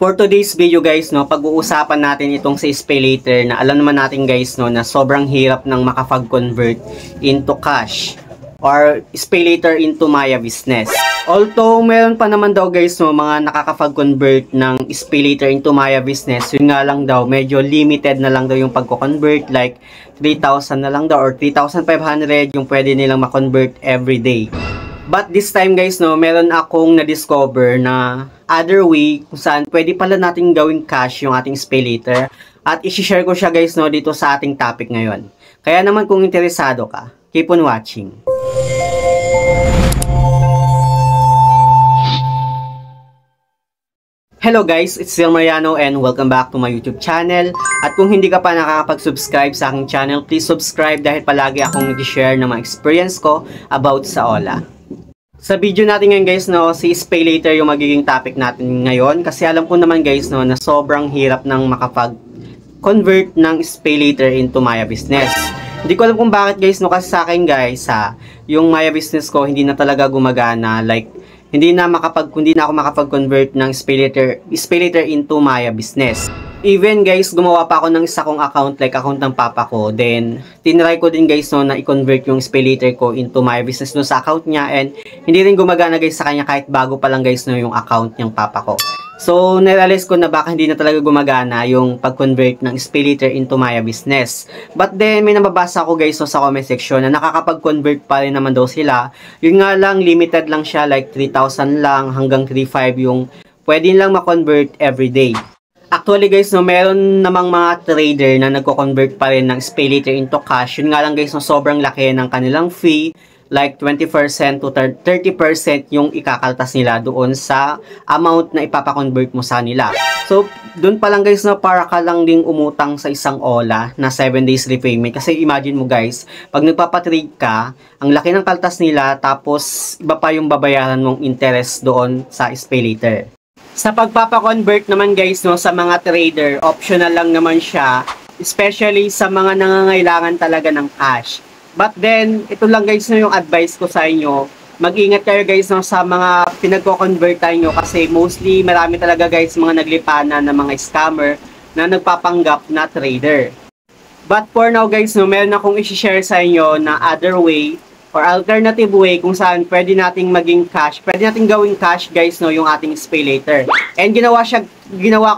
For today's video guys, no, pag-uusapan natin itong sa SpayLater na alam naman natin guys, no, na sobrang hirap ng makapag-convert into cash or SpayLater into Maya Business. Although meron pa naman daw guys, no, mga nakakapag-convert ng SpayLater into Maya Business, yun nga lang daw, medyo limited na lang daw yung pagko-convert, like 3,000 na lang daw or 3,500 yung pwede nilang ma-convert every day. But this time guys, no, meron akong na-discover na other way kung saan pwede pala natin gawing cash yung ating SpayLater. At isi-share ko siya guys, no, dito sa ating topic ngayon. Kaya naman kung interesado ka, keep on watching. Hello guys, it's Ziel Mariano and welcome back to my YouTube channel. At kung hindi ka pa nakakapag-subscribe sa aking channel, please subscribe dahil palagi akong nag-share ng mga experience ko about sa OLA. Sa video natin ngayon guys, no, si SpayLater yung magiging topic natin ngayon kasi alam ko naman guys, no, na sobrang hirap ng makapag-convert ng SpayLater into Maya Business. Hindi ko alam kung bakit guys, no, kasi sa akin guys, yung Maya Business ko hindi na talaga gumagana, like hindi na ako makapag-convert ng SpayLater into Maya Business. Even guys, gumawa pa ako ng isa kong account, like account ng papa ko. Then, tinry ko din guys, no, na i-convert yung SpayLater ko into Maya Business no, sa account niya. And hindi rin gumagana guys sa kanya kahit bago pa lang guys, no, yung account niyang papa ko. So, narealize ko na baka hindi na talaga gumagana yung pag-convert ng SpayLater into Maya Business. But then, may nababasa ko guys, no, sa comment section na nakakapag-convert pa rin naman daw sila. Yun nga lang, limited lang siya, like 3,000 lang hanggang 3,500 yung pwede lang ma-convert everyday. Actually guys, no, meron namang mga trader na nagko-convert pa rin ng SpayLater into cash. Yun nga lang guys, no, sobrang laki ng kanilang fee. Like 20% to 30% yung ikakaltas nila doon sa amount na ipapakonvert mo sa nila. So, doon pa lang guys, no, para ka lang ding umutang sa isang OLA na 7 days repayment. Kasi imagine mo guys, pag nagpapatrade ka, ang laki ng kaltas nila, tapos iba pa yung babayaran mong interest doon sa SpayLater. Sa pagpapakonvert naman guys, no, sa mga trader, optional lang naman siya, especially sa mga nangangailangan talaga ng cash. But then, ito lang guys, no, yung advice ko sa inyo, mag-ingat kayo guys, no, sa mga pinagko-convertan nyo kasi mostly marami talaga guys mga naglipana na mga scammer na nagpapanggap na trader. But for now guys, no, meron akong i-share sa inyo na other way or alternative way kung saan pwede nating maging cash, pwede nating gawing cash guys, no, yung ating SpayLater. And ginawa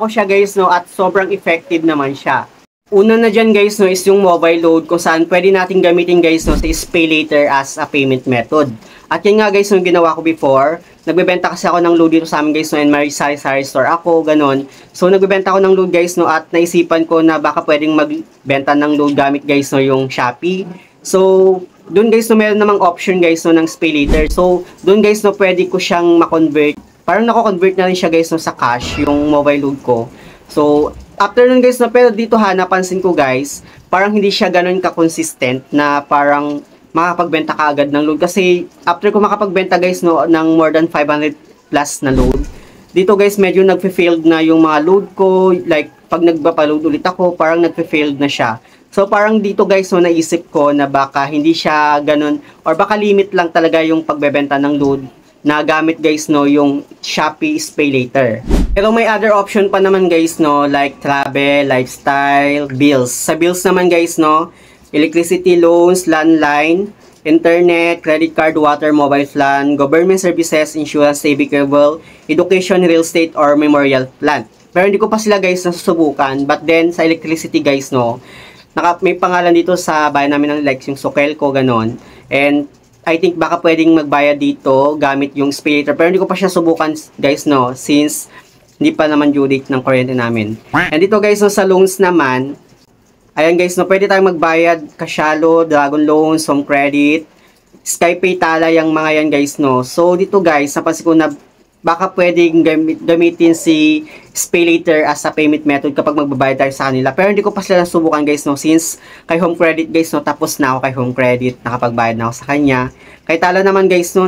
ko siya guys, no, at sobrang effective naman siya. Una na dyan guys, no, is yung mobile load kung saan pwede nating gamitin guys, no, sa SpayLater as a payment method. At yan nga guys, yung ginawa ko before, nagbebenta kasi ako ng load dito sa amin guys, no, and may sari-sari store ako, ganon. So nagbebenta ako ng load guys, no, at naisipan ko na baka pwedeng magbenta ng load gamit guys, no, yung Shopee. So doon guys, no, meron namang option guys, no, ng SpayLater. So doon guys, no, pwede ko siyang ma-convert. Parang nako-convert na rin siya guys, no, sa cash yung mobile load ko. So after nun guys, no, pero dito napansin ko guys, parang hindi siya ganun ka-consistent na parang makapagbenta ka agad ng load. Kasi after ko makapagbenta guys, no, ng more than 500 plus na load, dito guys medyo nagfe-failed na yung mga load ko. Like pag nagpa-load ulit ako, parang nagfe-failed na siya. So parang dito guys, no, naisip ko na baka hindi siya ganun or baka limit lang talaga yung pagbebenta ng load na gamit guys, no, yung Shopee SpayLater. Pero may other option pa naman guys, no, like travel, lifestyle, bills. Sa bills naman guys, no, electricity loans, landline, internet, credit card, water, mobile plan, government services, insurance, saving cable, education, real estate, or memorial plant. Pero hindi ko pa sila guys nasusubukan. But then sa electricity guys, no, may pangalan dito sa bayan namin ng like yung Sokelco, ganon. And I think baka pwedeng magbayad dito gamit yung SpayLater. Pero hindi ko pa siya subukan guys, no, since hindi pa naman due date ng kuryente namin. And dito guys, no, sa loans naman, ayan guys, no, pwede tayong magbayad Kasyalo, Dragon Loans, Home Credit, Skypay, Tala, yung mga yan guys, no. So dito guys, napansin ko na baka pwedeng gamitin si SpayLater as a payment method kapag magbabayad tayo sa kanila. Pero hindi ko pa sila nasubukan guys, no, since kay Home Credit guys, no, tapos na ako kay Home Credit, nakapagbayad na ako sa kanya. Kay Tala naman guys, no,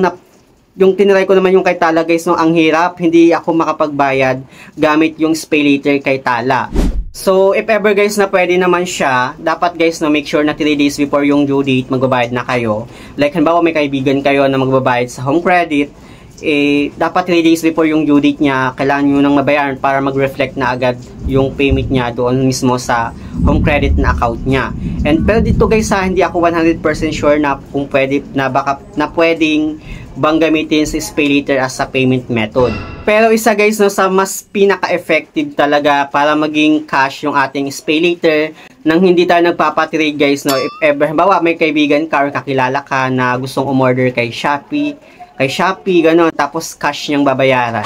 yung tinry ko naman yung kay Tala guys, no, ang hirap, hindi ako makapagbayad gamit yung SpayLater kay Tala. So if ever guys na pwede naman siya, dapat guys, no, make sure na 3 days before yung due date magbabayad na kayo. Like halimbawa may kaibigan kayo na magbabayad sa Home Credit, dapat 3 days before yung due date niya, kailangan nyo nang mabayaran para mag-reflect na agad yung payment niya doon mismo sa home credit na account niya. And pero dito guys hindi ako 100% sure na kung pwede, na pwedeng bang gamitin si SpayLater as a payment method. Pero isa guys sa mas pinaka-effective talaga para maging cash yung ating SpayLater nang hindi tayo nagpapatrade guys if ever halimbawa may kaibigan ka or kakilala ka na gustong umorder kay Shopee gano'n, tapos cash niyang babayaran.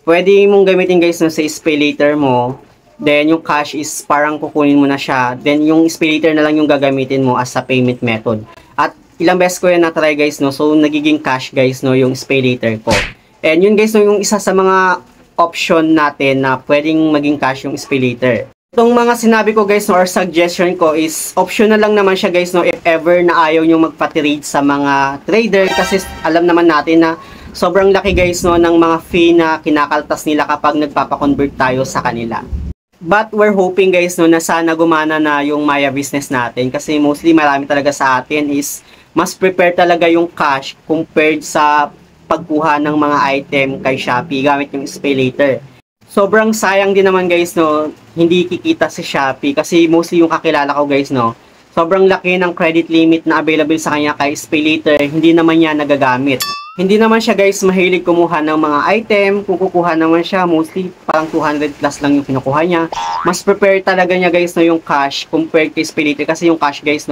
Pwede mong gamitin guys sa SpayLater mo, then yung cash is parang kukunin mo na siya, then yung SpayLater na lang yung gagamitin mo as a payment method. At ilang beses ko yan na-try guys so nagiging cash guys yung SpayLater ko. And yun guys yung isa sa mga option natin na pwedeng maging cash yung SpayLater. Itong mga sinabi ko guys or suggestion ko is optional lang naman siya guys if ever na ayaw nyo magpa-trade sa mga trader, kasi alam naman natin na sobrang laki guys ng mga fee na kinakaltas nila kapag nagpapa-convert tayo sa kanila. But we're hoping guys na sana gumana na yung Maya business natin, kasi mostly marami talaga sa atin is mas prepare talaga yung cash compared sa pagkuha ng mga item kay Shopee gamit yung SpayLater. Sobrang sayang din naman guys hindi kikita si Shopee, kasi mostly yung kakilala ko guys sobrang laki ng credit limit na available sa kanya kay SpayLater, hindi naman niya nagagamit. Hindi naman siya guys mahilig kumuha ng mga item, kung kukuha naman siya mostly parang 200 plus lang yung kinukuha niya. Mas prepare talaga niya guys yung cash compared kay SpayLater, kasi yung cash guys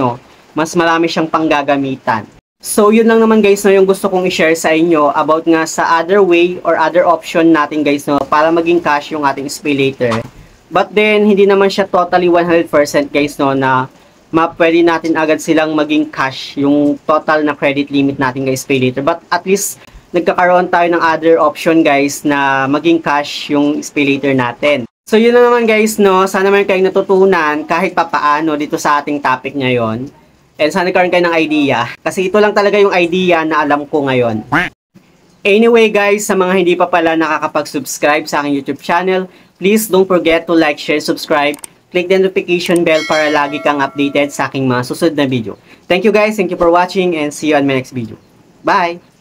mas marami siyang panggagamitan. So yun lang naman guys yung gusto kong i-share sa inyo about nga sa other way or other option natin guys para maging cash yung ating SpayLater. But then hindi naman siya totally 100% guys na pwede natin agad silang maging cash yung total na credit limit natin guys SpayLater. But at least nagkakaroon tayo ng other option guys na maging cash yung SpayLater natin. So yun na naman guys sana meron kayong natutunan kahit papaano dito sa ating topic ngayon. And sana nagkaroon kayo ng idea, kasi ito lang talaga yung idea na alam ko ngayon. Anyway guys, sa mga hindi pa pala nakakapag-subscribe sa aking YouTube channel, please don't forget to like, share, subscribe, click the notification bell para lagi kang updated sa aking mga susunod na video. Thank you guys, thank you for watching, and see you on my next video. Bye!